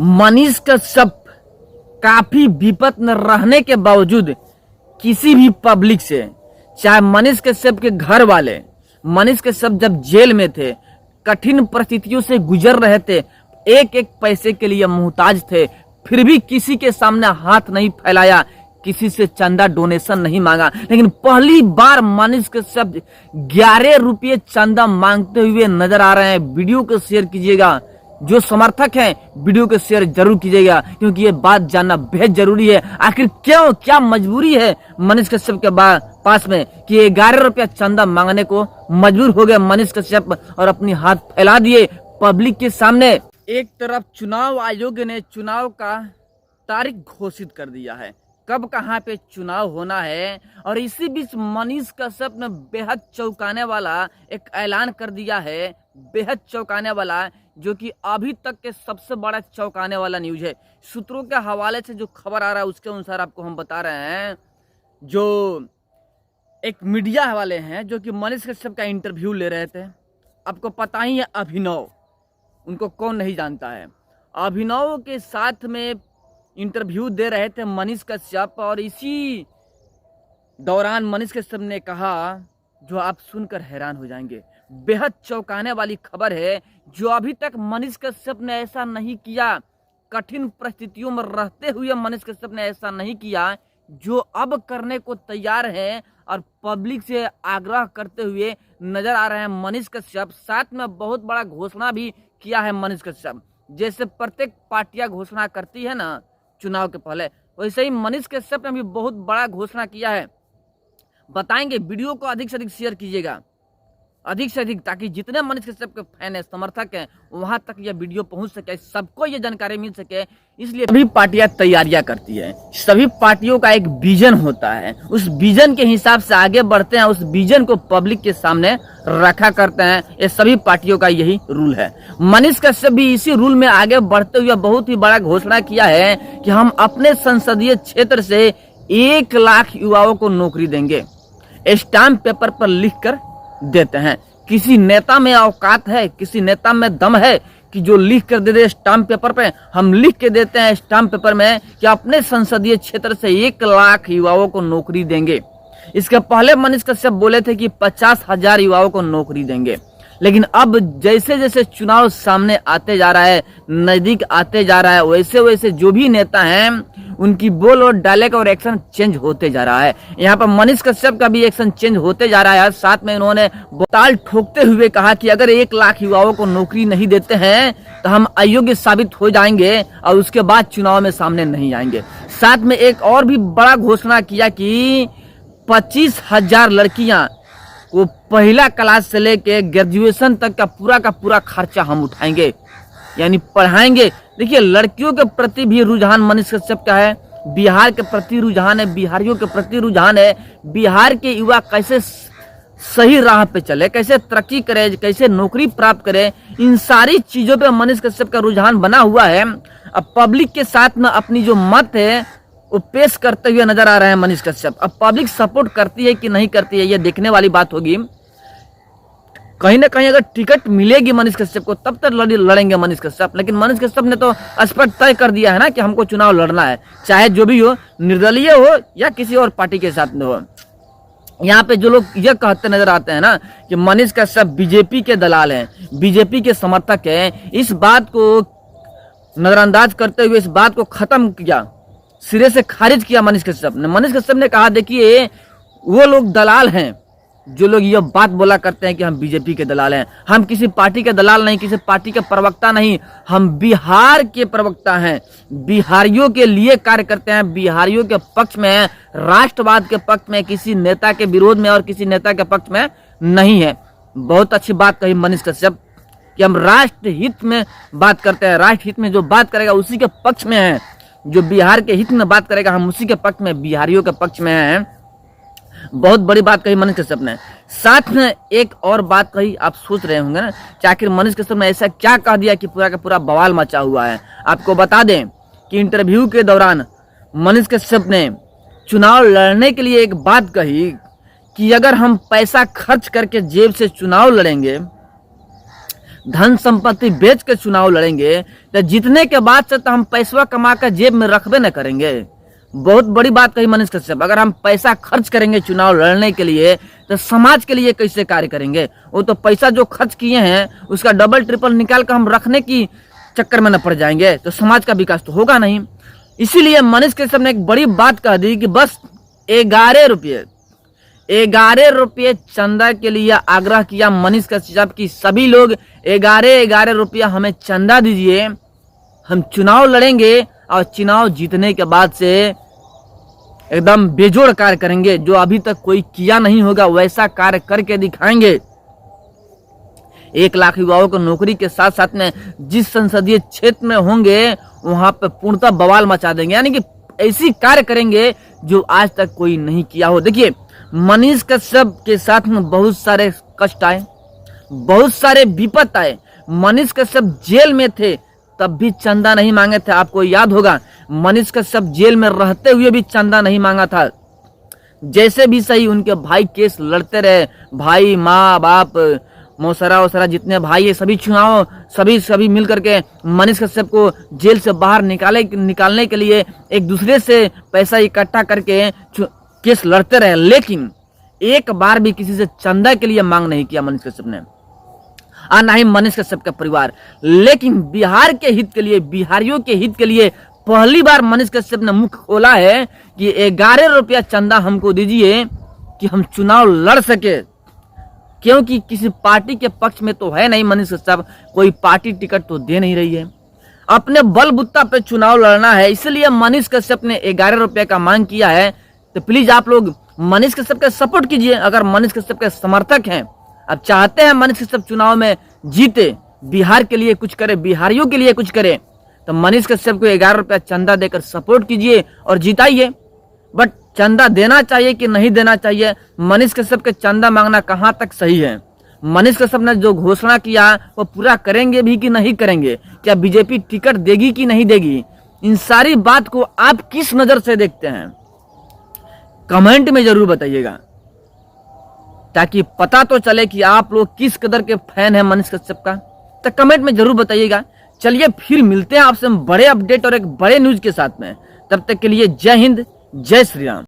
मनीष कश्यप काफी विपत में रहने के बावजूद किसी भी पब्लिक से, चाहे मनीष कश्यप के घर वाले, मनीष कश्यप जब जेल में थे, कठिन परिस्थितियों से गुजर रहे थे, एक एक पैसे के लिए मोहताज थे, फिर भी किसी के सामने हाथ नहीं फैलाया, किसी से चंदा डोनेशन नहीं मांगा। लेकिन पहली बार मनीष कश्यप 11 रुपये चंदा मांगते हुए नजर आ रहे हैं। वीडियो को शेयर कीजिएगा, जो समर्थक हैं वीडियो को शेयर जरूर कीजिएगा, क्योंकि ये बात जानना बेहद जरूरी है। आखिर क्यों, क्या मजबूरी है मनीष कश्यप के पास में कि 11 रुपया चंदा मांगने को मजबूर हो गए मनीष कश्यप और अपनी हाथ फैला दिए पब्लिक के सामने। एक तरफ चुनाव आयोग ने चुनाव का तारीख घोषित कर दिया है, कब कहां पे चुनाव होना है, और इसी बीच मनीष कश्यप ने बेहद चौंकाने वाला एक ऐलान कर दिया है, बेहद चौंकाने वाला, जो कि अभी तक के सबसे बड़ा चौंकाने वाला न्यूज है। सूत्रों के हवाले से जो खबर आ रहा है उसके अनुसार आपको हम बता रहे हैं, जो एक मीडिया वाले हैं जो कि मनीष कश्यप का इंटरव्यू ले रहे थे। आपको पता ही है अभिनव, उनको कौन नहीं जानता है। अभिनव के साथ में इंटरव्यू दे रहे थे मनीष कश्यप, और इसी दौरान मनीष कश्यप ने कहा, जो आप सुनकर हैरान हो जाएंगे, बेहद चौंकाने वाली खबर है, जो अभी तक मनीष कश्यप ने ऐसा नहीं किया, कठिन परिस्थितियों में रहते हुए मनीष कश्यप ने ऐसा नहीं किया जो अब करने को तैयार है, और पब्लिक से आग्रह करते हुए नजर आ रहे हैं मनीष कश्यप। साथ में बहुत बड़ा घोषणा भी किया है मनीष कश्यप, जैसे प्रत्येक पार्टियां घोषणा करती है ना चुनाव के पहले, वैसे ही मनीष कश्यप ने भी बहुत बड़ा घोषणा किया है। बताएंगे, वीडियो को अधिक से अधिक शेयर कीजिएगा, अधिक से अधिक, ताकि जितने मनीष कश्यप के फैन है, समर्थक हैं, वहां तक यह वीडियो पहुंच सके, सबको ये जानकारी मिल सके। इसलिए सभी पार्टियां तैयारियां करती है, सभी पार्टियों का एक विजन होता है, उस विजन के हिसाब से आगे बढ़ते हैं, उस विजन को पब्लिक के सामने रखा करते हैं। ये सभी पार्टियों का यही रूल है। मनीष कश्यप भी इसी रूल में आगे बढ़ते हुए बहुत ही बड़ा घोषणा किया है कि हम अपने संसदीय क्षेत्र से 1 लाख युवाओं को नौकरी देंगे, स्टाम्प पेपर पर लिख कर देते हैं। किसी नेता में औकात है, किसी नेता में दम है कि जो लिख कर दे दे स्टाम्प पेपर पे। हम लिख के देते हैं स्टाम्प पेपर में कि अपने संसदीय क्षेत्र से 1 लाख युवाओं को नौकरी देंगे। इसके पहले मनीष कश्यप बोले थे कि 50,000 युवाओं को नौकरी देंगे, लेकिन अब जैसे जैसे चुनाव सामने आते जा रहा है, नजदीक आते जा रहा है, वैसे वैसे जो भी नेता हैं उनकी बोल और डायलॉग और एक्शन चेंज होते जा रहा है। यहाँ पर मनीष कश्यप का भी एक्शन चेंज होते जा रहा है। साथ में उन्होंने ताल ठोकते हुए कहा कि अगर 1 लाख युवाओं को नौकरी नहीं देते हैं तो हम अयोग्य साबित हो जाएंगे और उसके बाद चुनाव में सामने नहीं आएंगे। साथ में एक और भी बड़ा घोषणा किया कि 25,000 लड़कियां को पहला क्लास से लेके ग्रेजुएशन तक का पूरा खर्चा हम उठाएंगे, यानी पढ़ाएंगे। देखिए, लड़कियों के प्रति भी रुझान मनीष कश्यप का है, बिहार के प्रति रुझान है, बिहारियों के प्रति रुझान है। बिहार के युवा कैसे सही राह पे चले, कैसे तरक्की करे, कैसे नौकरी प्राप्त करे, इन सारी चीजों पे मनीष कश्यप का रुझान बना हुआ है। अब पब्लिक के साथ में अपनी जो मत है वो पेश करते हुए नजर आ रहे हैं मनीष कश्यप। अब पब्लिक सपोर्ट करती है कि नहीं करती है, ये देखने वाली बात होगी। कहीं ना कहीं अगर टिकट मिलेगी मनीष कश्यप को, तब तक लड़ेंगे मनीष कश्यप। लेकिन मनीष कश्यप ने तो स्पष्ट तय कर दिया है ना कि हमको चुनाव लड़ना है, चाहे जो भी हो, निर्दलीय हो या किसी और पार्टी के साथ में हो। यहाँ पे जो लोग ये कहते नजर आते हैं ना कि मनीष कश्यप बीजेपी के दलाल हैं, बीजेपी के समर्थक हैं, इस बात को नजरअंदाज करते हुए इस बात को खत्म किया, सिरे से खारिज किया मनीष कश्यप ने। मनीष कश्यप ने कहा, देखिए वो लोग दलाल हैं जो लोग ये बात बोला करते हैं कि हम बीजेपी के दलाल हैं। हम किसी पार्टी के दलाल नहीं, किसी पार्टी के प्रवक्ता नहीं, हम बिहार के प्रवक्ता हैं, बिहारियों के लिए कार्य करते हैं, बिहारियों के पक्ष में हैं, राष्ट्रवाद के पक्ष में, किसी नेता के विरोध में और किसी नेता के पक्ष में नहीं है। बहुत अच्छी बात कही मनीष कश्यप कि हम राष्ट्र हित में बात करते हैं, राष्ट्र हित में जो बात करेगा उसी के पक्ष में है, जो बिहार के हित में बात करेगा हम उसी के पक्ष में, बिहारियों के पक्ष में हैं। बहुत बड़ी बात कही मनीष कश्यप ने। साथ में एक और बात कही, आप सोच रहे होंगे ना कि आखिर मनीष कश्यप ने ऐसा क्या कह दिया कि पूरा का पूरा बवाल मचा हुआ है। आपको बता दें कि इंटरव्यू के दौरान मनीष कश्यप ने चुनाव लड़ने के लिए एक बात कही कि अगर हम पैसा खर्च करके जेब से चुनाव लड़ेंगे धन संपत्ति बेच के चुनाव लड़ेंगे तो जीतने के बाद से तो हम पैसा कमा कर जेब में रखबे न करेंगे। बहुत बड़ी बात कही मनीष कश्यप, अगर हम पैसा खर्च करेंगे चुनाव लड़ने के लिए तो समाज के लिए कैसे कार्य करेंगे? वो तो पैसा जो खर्च किए हैं उसका डबल ट्रिपल निकाल कर हम रखने की चक्कर में न पड़ जाएंगे तो समाज का विकास तो होगा नहीं। इसीलिए मनीष कश्यप ने एक बड़ी बात कह दी कि बस 11 रुपये चंदा के लिए आग्रह किया मनीष कश्यप की सभी लोग 11 रुपया हमें चंदा दीजिए, हम चुनाव लड़ेंगे और चुनाव जीतने के बाद से एकदम बेजोड़ कार्य करेंगे, जो अभी तक कोई किया नहीं होगा वैसा कार्य करके दिखाएंगे। 1 लाख युवाओं को नौकरी के साथ साथ में जिस संसदीय क्षेत्र में होंगे वहां पे पूर्णतः बवाल मचा देंगे, यानी कि ऐसी कार्य करेंगे जो आज तक कोई नहीं किया हो। देखिए मनीष कश्यप के साथ में बहुत सारे कष्ट आए, बहुत सारे विपत आए। मनीष कश्यप जेल में थे तब भी चंदा नहीं मांगे थे, आपको याद होगा। मनीष कश्यप जेल में रहते हुए भी चंदा नहीं मांगा था। जैसे भी सही उनके भाई केस लड़ते रहे, भाई माँ बाप मौसरा जितने भाई है सभी चुनाव सभी मिल करके मनीष कश्यप को जेल से बाहर निकालने के लिए एक दूसरे से पैसा इकट्ठा करके केस लड़ते रहे, लेकिन एक बार भी किसी से चंदा के लिए मांग नहीं किया मनीष कश्यप ने, और ना ही मनीष कश्यप का परिवार। लेकिन बिहार के हित के लिए, बिहारियों के हित के लिए पहली बार मनीष कश्यप ने मुख खोला है कि 11 रुपया चंदा हमको दीजिए कि हम चुनाव लड़ सके, क्योंकि किसी पार्टी के पक्ष में तो है नहीं मनीष कश्यप, कोई पार्टी टिकट तो दे नहीं रही है, अपने बलबुत्ता पे चुनाव लड़ना है। इसलिए मनीष कश्यप ने 11 रुपये का मांग किया है। तो प्लीज आप लोग मनीष कश्यप का सपोर्ट कीजिए, अगर मनीष कश्यप के समर्थक हैं, अब चाहते हैं मनीष कश्यप चुनाव में जीते, बिहार के लिए कुछ करे, बिहारियों के लिए कुछ करे, तो मनीष कश्यप को 11 रुपया चंदा देकर सपोर्ट कीजिए और जिताइए। बट चंदा देना चाहिए कि नहीं देना चाहिए, मनीष कश्यप के चंदा मांगना कहां तक सही है? मनीष कश्यप ने जो घोषणा किया वो पूरा करेंगे भी कि नहीं करेंगे? क्या बीजेपी टिकट देगी कि नहीं देगी? इन सारी बात को आप किस नजर से देखते हैं कमेंट में जरूर बताइएगा, ताकि पता तो चले कि आप लोग किस कदर के फैन हैं मनीष कश्यप का। तो कमेंट में जरूर बताइएगा। चलिए फिर मिलते हैं आपसे बड़े अपडेट और एक बड़े न्यूज के साथ में, तब तक के लिए जय हिंद, जय श्री राम।